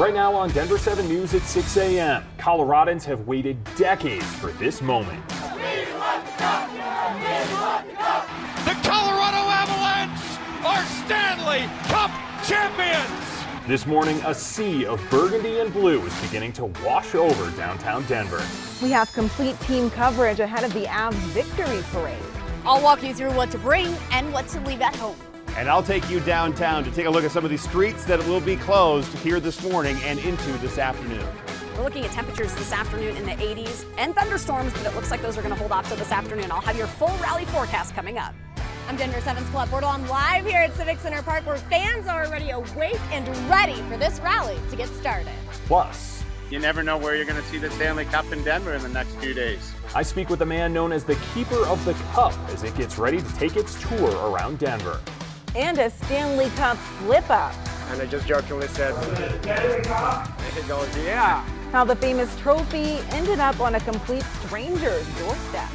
Right now on Denver 7 News at 6 a.m., Coloradans have waited decades for this moment. The Colorado Avalanche are Stanley Cup champions! This morning, a sea of burgundy and blue is beginning to wash over downtown Denver. We have complete team coverage ahead of the Avs victory parade. I'll walk you through what to bring and what to leave at home. And I'll take you downtown to take a look at some of these streets that will be closed here this morning and into this afternoon. We're looking at temperatures this afternoon in the 80s and thunderstorms, but it looks like those are going to hold off till this afternoon. I'll have your full rally forecast coming up. I'm Denver 7's Colette Bortle. I'm live here at Civic Center Park where fans are already awake and ready for this rally to get started. Plus, You never know where you're going to see the Stanley Cup in Denver in the next few days. I speak with a man known as the Keeper of the Cup as it gets ready to take its tour around Denver. And a Stanley Cup slip-up. And I just jokingly said, Stanley Cup? And he goes, yeah. How the famous trophy ended up on a complete stranger's doorstep.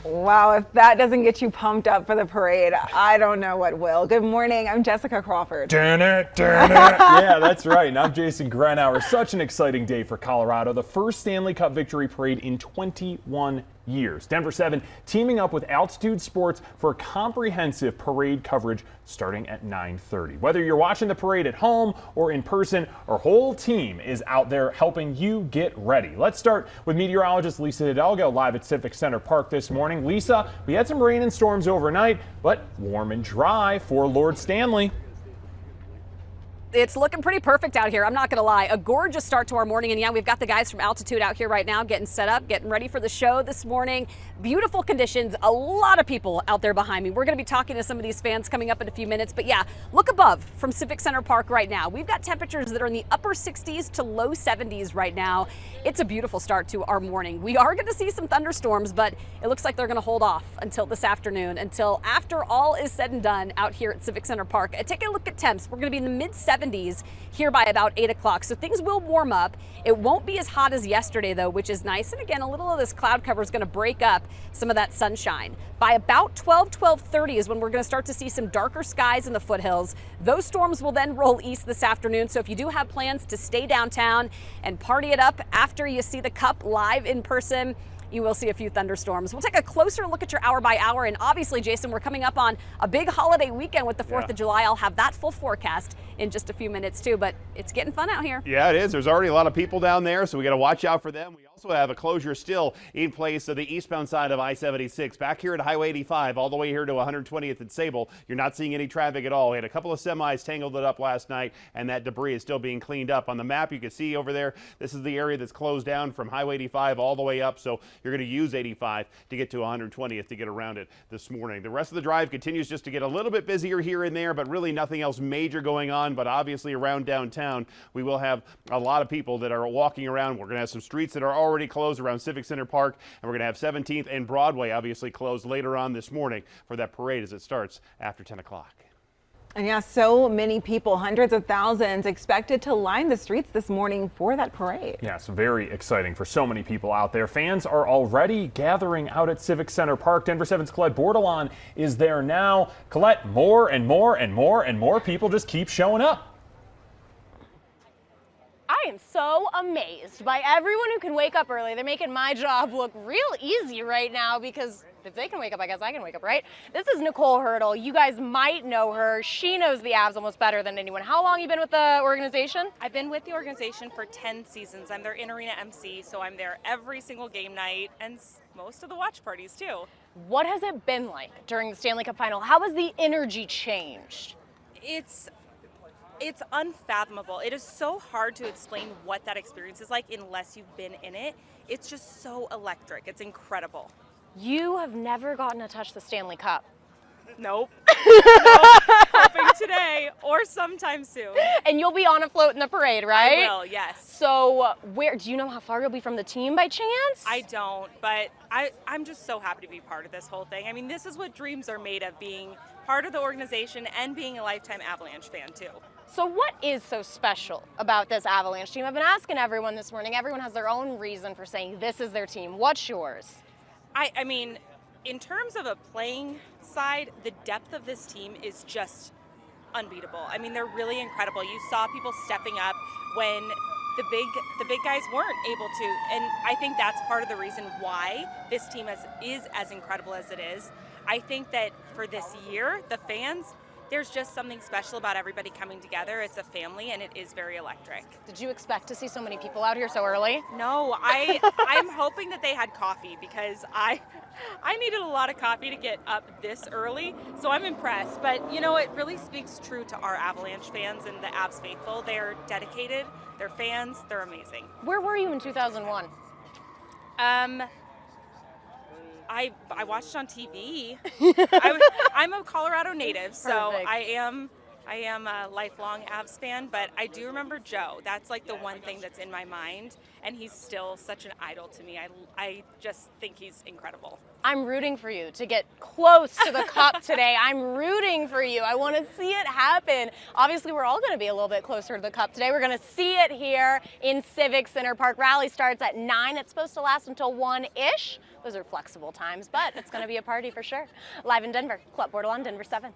Wow, if that doesn't get you pumped up for the parade, I don't know what will. Good morning, I'm Jessica Crawford. Turn it. Yeah, that's right. And I'm Jason Grenauer. Such an exciting day for Colorado. The first Stanley Cup victory parade in 21 years. Denver 7 teaming up with Altitude Sports for comprehensive parade coverage starting at 9:30. Whether you're watching the parade at home or in person, our whole team is out there helping you get ready. Let's start with meteorologist Lisa Hidalgo live at Civic Center Park this morning. Lisa, we had some rain and storms overnight, but warm and dry for Lord Stanley. It's looking pretty perfect out here. I'm not going to lie. A gorgeous start to our morning. And yeah, we've got the guys from Altitude out here right now getting set up, getting ready for the show this morning. Beautiful conditions. A lot of people out there behind me. We're going to be talking to some of these fans coming up in a few minutes. But yeah, look above from Civic Center Park right now. We've got temperatures that are in the upper 60s to low 70s right now. It's a beautiful start to our morning. We are going to see some thunderstorms, but it looks like they're going to hold off until this afternoon, until after all is said and done out here at Civic Center Park. Take a look at temps. We're going to be in the mid-70s here by about 8 o'clock. So things will warm up. It won't be as hot as yesterday though, which is nice. And again, a little of this cloud cover is going to break up some of that sunshine. By about 12:30 is when we're going to start to see some darker skies in the foothills. Those storms will then roll east this afternoon. So if you do have plans to stay downtown and party it up after you see the Cup live in person, you will see a few thunderstorms. We'll take a closer look at your hour by hour. And obviously, Jason, we're coming up on a big holiday weekend with the 4th of July. I'll have that full forecast in just a few minutes too, but it's getting fun out here. Yeah, it is. There's already a lot of people down there, so we got to watch out for them. We also have a closure still in place of the eastbound side of I-76. Back here at Highway 85, all the way here to 120th and Sable, you're not seeing any traffic at all. We had a couple of semis tangled it up last night, and that debris is still being cleaned up. On the map, you can see over there, this is the area that's closed down from Highway 85 all the way up, so you're going to use 85 to get to 120th to get around it this morning. The rest of the drive continues just to get a little bit busier here and there, but really nothing else major going on. But obviously around downtown, we will have a lot of people that are walking around. We're going to have some streets that are already closed around Civic Center Park, and we're going to have 17th and Broadway obviously closed later on this morning for that parade as it starts after 10 o'clock. And yeah, so many people, hundreds of thousands, expected to line the streets this morning for that parade. Yes, very exciting for so many people out there. Fans are already gathering out at Civic Center Park. Denver 7's Colette Bordelon is there now. Colette, more and more and more and more people just keep showing up. I am so amazed by everyone who can wake up early. They're making my job look real easy right now because if they can wake up, I guess I can wake up, right? This is Nicole Hurdle. You guys might know her. She knows the Avs almost better than anyone. How long have you been with the organization? I've been with the organization for 10 seasons. I'm their in-arena MC, so I'm there every single game night and most of the watch parties too. What has it been like during the Stanley Cup final? How has the energy changed? It's unfathomable. It is so hard to explain what that experience is like unless you've been in it. It's just so electric. It's incredible. You have never gotten to touch the Stanley Cup. Nope. Hoping today or sometime soon. And you'll be on a float in the parade, right? I will, yes. So where do you know how far you'll be from the team by chance? I don't, but I'm just so happy to be part of this whole thing. I mean, this is what dreams are made of, being part of the organization and being a lifetime Avalanche fan too. So what is so special about this Avalanche team? I've been asking everyone this morning. Everyone has their own reason for saying this is their team. What's yours? I mean, in terms of a playing side, the depth of this team is just unbeatable. I mean, they're really incredible. You saw people stepping up when the big guys weren't able to. And I think that's part of the reason why this team is as incredible as it is. I think that for this year, the fans, there's just something special about everybody coming together. It's a family, and it is very electric. Did you expect to see so many people out here so early? No, I'm hoping that they had coffee, because I needed a lot of coffee to get up this early, so I'm impressed. But, you know, it really speaks true to our Avalanche fans and the Avs faithful. They're dedicated, they're fans, they're amazing. Where were you in 2001? I watched on TV. I'm a Colorado native, so Perfect. I am a lifelong Avs fan, but I do remember Joe. That's like the one thing that's in my mind, and he's still such an idol to me. I just think he's incredible. I'm rooting for you to get close to the cup today. I'm rooting for you. I want to see it happen. Obviously, we're all going to be a little bit closer to the cup today. We're going to see it here in Civic Center Park. Rally starts at 9. It's supposed to last until 1-ish. Those are flexible times, but it's going to be a party for sure. Live in Denver, Club Bordelon, Denver 7.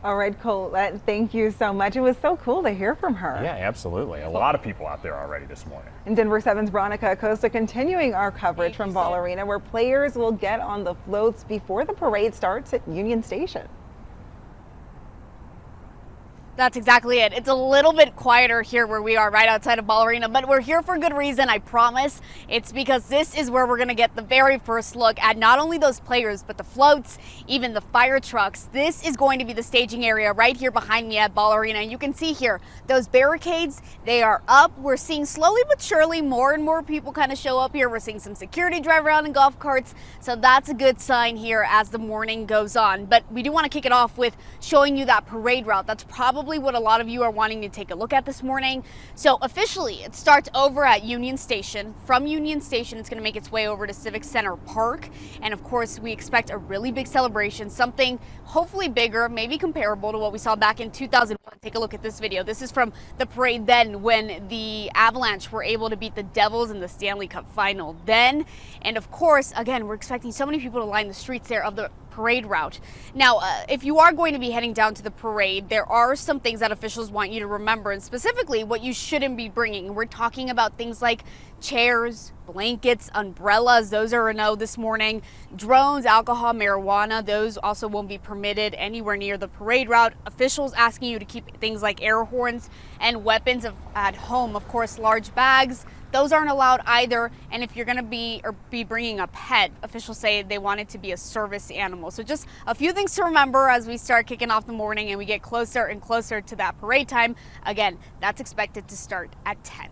All right, Colette, thank you so much. It was so cool to hear from her. Yeah, absolutely. A lot of people out there already this morning. In Denver 7's Veronica Acosta continuing our coverage from Ball Arena, where players will get on the floats before the parade starts at Union Station. That's exactly it. It's a little bit quieter here where we are right outside of Ball Arena, but we're here for good reason, I promise. It's because this is where we're going to get the very first look at not only those players, but the floats, even the fire trucks. This is going to be the staging area right here behind me at Ball Arena. And you can see here, those barricades, they are up. We're seeing slowly but surely more and more people kind of show up here. We're seeing some security drive around in golf carts. So that's a good sign here as the morning goes on. But we do want to kick it off with showing you that parade route. That's probably what a lot of you are wanting to take a look at this morning. So officially it starts over at Union Station. From Union Station, it's going to make its way over to Civic Center Park. And of course, we expect a really big celebration, something hopefully bigger, maybe comparable to what we saw back in 2001. Take a look at this video. This is from the parade then when the Avalanche were able to beat the Devils in the Stanley Cup final then. And of course, again, we're expecting so many people to line the streets there of the parade route. Now, if you are going to be heading down to the parade, there are some things that officials want you to remember, and specifically what you shouldn't be bringing. We're talking about things like chairs, blankets, umbrellas. Those are a no this morning. Drones, alcohol, marijuana, those also won't be permitted anywhere near the parade route. Officials asking you to keep things like air horns and weapons at home. Of course, large bags, those aren't allowed either. And if you're going to be bringing a pet, officials say they want it to be a service animal. So just a few things to remember as we start kicking off the morning and we get closer and closer to that parade time. Again, that's expected to start at 10.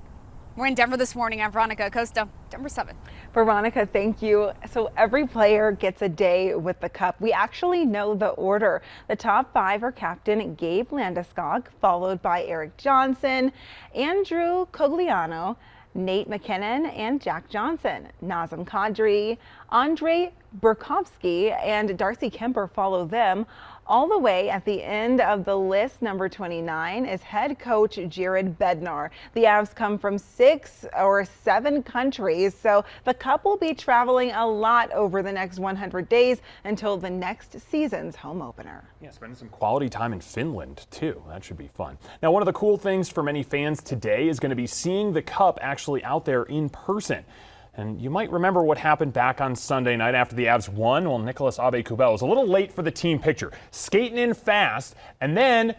We're in Denver this morning. I'm Veronica Acosta, Denver 7. Veronica, thank you. So every player gets a day with the cup. We actually know the order. The top 5 are Captain Gabe Landeskog, followed by Eric Johnson, Andrew Cogliano, Nate McKinnon, and Jack Johnson. Nazem Kadri, Andre Burakovsky, and Darcy Kemper follow them. All the way at the end of the list, number 29, is head coach Jared Bednar. The Avs come from 6 or 7 countries, so the cup will be traveling a lot over the next 100 days until the next season's home opener. Yeah, spending some quality time in Finland, too. That should be fun. Now, one of the cool things for many fans today is going to be seeing the cup actually out there in person. And you might remember what happened back on Sunday night after the Avs won. Well, Nicolas Aube-Kubel was a little late for the team picture, skating in fast, and then,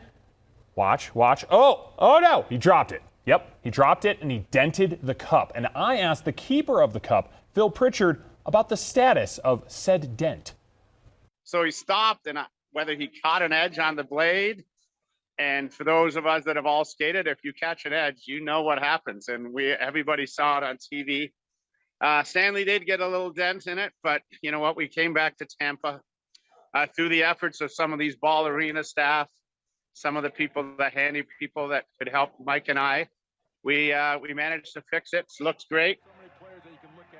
watch, oh no, he dropped it. Yep, he dropped it and he dented the cup. And I asked the keeper of the cup, Phil Pritchard, about the status of said dent. So he stopped, and whether he caught an edge on the blade, and for those of us that have all skated, if you catch an edge, you know what happens. And everybody saw it on TV. Stanley did get a little dent in it, but you know what? We came back to Tampa through the efforts of some of these Ball Arena staff, some of the people, the handy people that could help Mike and I. We managed to fix it. It looks great.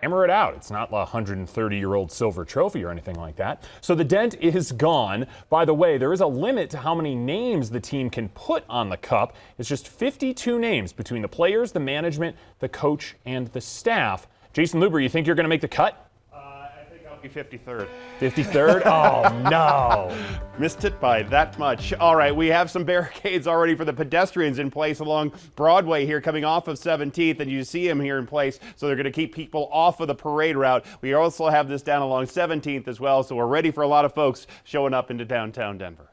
Hammer it out. It's not a 130-year-old silver trophy or anything like that. So the dent is gone. By the way, there is a limit to how many names the team can put on the cup. It's just 52 names between the players, the management, the coach, and the staff. Jason Luber, you think you're going to make the cut? I think I'll 53rd. 53rd? Oh, no. Missed it by that much. All right, we have some barricades already for the pedestrians in place along Broadway here coming off of 17th, and you see them here in place, so they're going to keep people off of the parade route. We also have this down along 17th as well, so we're ready for a lot of folks showing up into downtown Denver.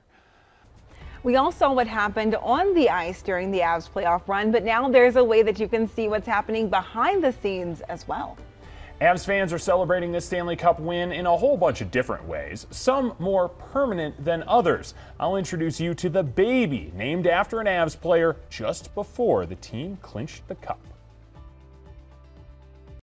We all saw what happened on the ice during the Avs playoff run, but now there's a way that you can see what's happening behind the scenes as well. Avs fans are celebrating this Stanley Cup win in a whole bunch of different ways, some more permanent than others. I'll introduce you to the baby, named after an Avs player just before the team clinched the cup.